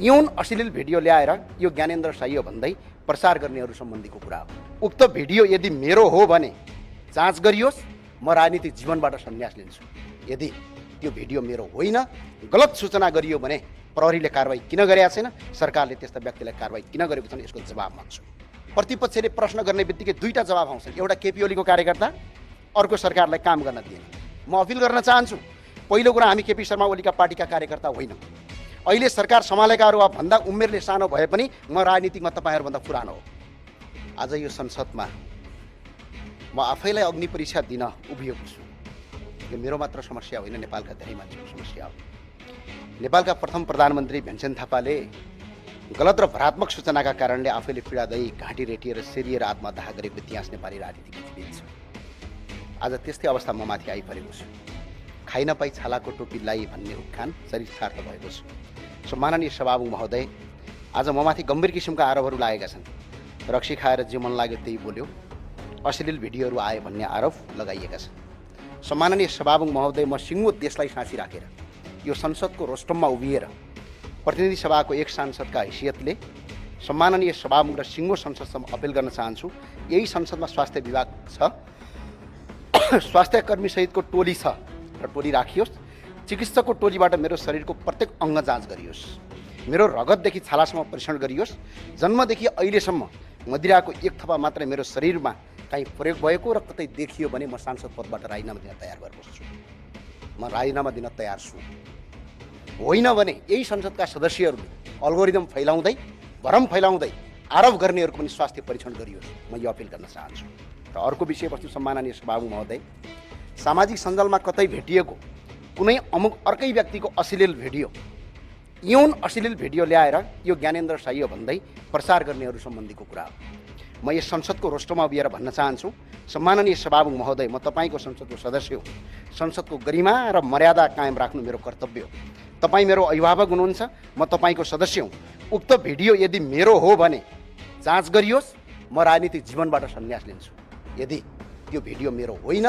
यौन अश्लील भिडियो ल्याएर यो ज्ञानेन्द्र साई हो भन्दै प्रचार गर्नेहरू सम्बन्धीको कुरा हो। उक्त भिडियो यदि मेरो हो भने जाँच गरियोस्, म राजनीतिक जीवनबाट सन्यास लिन्छु। यदि त्यो भिडियो मेरो होइन, गलत सूचना गरियो भने प्रहरीले कारवाही किन गरेका छैन, सरकारले त्यस्ता व्यक्तिलाई कारवाही किन गरेको छैन, यसको जवाब माग्छु। प्रतिपक्षले प्रश्न गर्ने बित्तिकै दुईटा जवाब आउँछन्, एउटा केपी ओलीको कार्यकर्ता, अर्को सरकारलाई काम गर्न दिएन। म अपिल गर्न चाहन्छु, पहिलो कुरा हामी केपी शर्मा ओलीका पार्टीका कार्यकर्ता होइनौँ। अहिले सरकार सम्हालेकाहरू भन्दा उमेरले सानो भए पनि म राजनीतिमा तपाईँहरूभन्दा पुरानो हो। आज यो संसदमा म आफैलाई अग्नि परीक्षा दिन उभिएको छु। यो मेरो मात्र समस्या होइन, नेपालका धेरै मान्छेको समस्या हो। नेपालका प्रथम प्रधानमन्त्री भीमसेन थापाले गलत र भ्रात्मक सूचनाका कारणले आफैले पीडादायी घाँटी रेटिएर सेरिएर आत्मदाह गरेको इतिहास नेपाली राजनीतिको इतिहास छ। आज त्यस्तै अवस्था म माथि आइपरेको छु। खाइ नपाई छालाको टोपी लाई भन्ने उखान चरितार्थ भएको छ। सम्माननीय सभामुख महोदय, आज म माथि गम्भीर किसिमका आरोपहरू लागेका छन्। रक्सी खाएर जे मन लाग्यो त्यही बोल्यो, अश्लील भिडियोहरू आए भन्ने आरोप लगाइएका छन्। सम्माननीय सभामुख महोदय, म सिङ्गो देशलाई साँची राखेर यो संसदको रोस्टममा उभिएर प्रतिनिधि सभाको एक सांसदका हैसियतले सम्माननीय सभामुख र सिङ्गो संसदसम्म अपिल गर्न चाहन्छु। यही संसदमा स्वास्थ्य विभाग छ, स्वास्थ्य कर्मी सहितको टोली छ र टोली राखियोस्। चिकित्सकको टोलीबाट मेरो शरीरको प्रत्येक अङ्ग जाँच गरियोस्, मेरो रगतदेखि छालासम्म परीक्षण गरियोस्। जन्मदेखि अहिलेसम्म मदिराको एक थपा मात्रै मेरो शरीरमा काहीँ प्रयोग भएको र कतै देखियो भने म सांसद पदबाट राजीनामा दिन तयार भएर बस्छु। म राजीनामा दिन तयार छु। होइन भने यही संसदका सदस्यहरूले अल्गोरिदम फैलाउँदै, भरम फैलाउँदै आरोप गर्नेहरूको पनि स्वास्थ्य परीक्षण गरियोस्। म यो अपिल गर्न चाहन्छु। र अर्को विषयवस्तु, सम्माननीय सभामुख महोदय, सामाजिक सञ्जालमा कतै भेटिएको कुनै अमुक अर्कै व्यक्तिको अश्लील भिडियो, यौन अश्लील भिडियो ल्याएर यो ज्ञानेन्द्र साई हो भन्दै प्रचार गर्नेहरू सम्बन्धीको कुरा हो। म यस संसदको रोस्टोमा उभिएर भन्न चाहन्छु, सम्माननीय सभामुख महोदय, म तपाईँको संसदको सदस्य हो। संसदको गरिमा र मर्यादा कायम राख्नु मेरो कर्तव्य हो। तपाईँ मेरो अभिभावक हुनुहुन्छ, म तपाईँको सदस्य हुँ। उक्त भिडियो यदि मेरो हो भने जाँच गरियोस्, म राजनीतिक जीवनबाट सन्यास लिन्छु। यदि त्यो भिडियो मेरो होइन,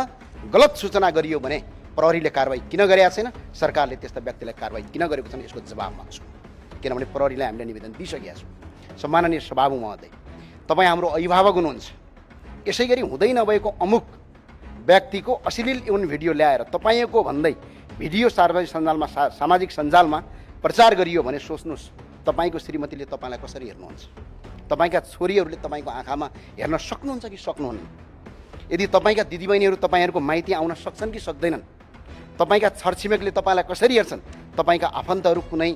गलत सूचना गरियो भने प्रहरीले कारवाही किन गरेका छैन, सरकारले त्यस्ता व्यक्तिलाई कारवाही किन गरेको छैन, यसको जवाब माग्छु। किनभने प्रहरीलाई हामीले निवेदन दिइसकेका छौँ। सम्माननीय सभामुख महोदय, तपाईँ हाम्रो अभिभावक हुनुहुन्छ। यसै गरी हुँदै नभएको अमुक व्यक्तिको अश्लील यौन भिडियो ल्याएर तपाईँको भन्दै भिडियो सामाजिक सञ्जालमा प्रचार गरियो भने सोच्नुहोस्, तपाईँको श्रीमतीले तपाईँलाई कसरी हेर्नुहुन्छ? तपाईँका छोरीहरूले तपाईँको आँखामा हेर्न सक्नुहुन्छ कि सक्नुहुन्न? यदि तपाईँका दिदीबहिनीहरू तपाईँहरूको माइती आउन सक्छन् कि सक्दैनन्? तपाईँका छरछिमेकले तपाईँलाई कसरी हेर्छन्? तपाईँका आफन्तहरू कुनै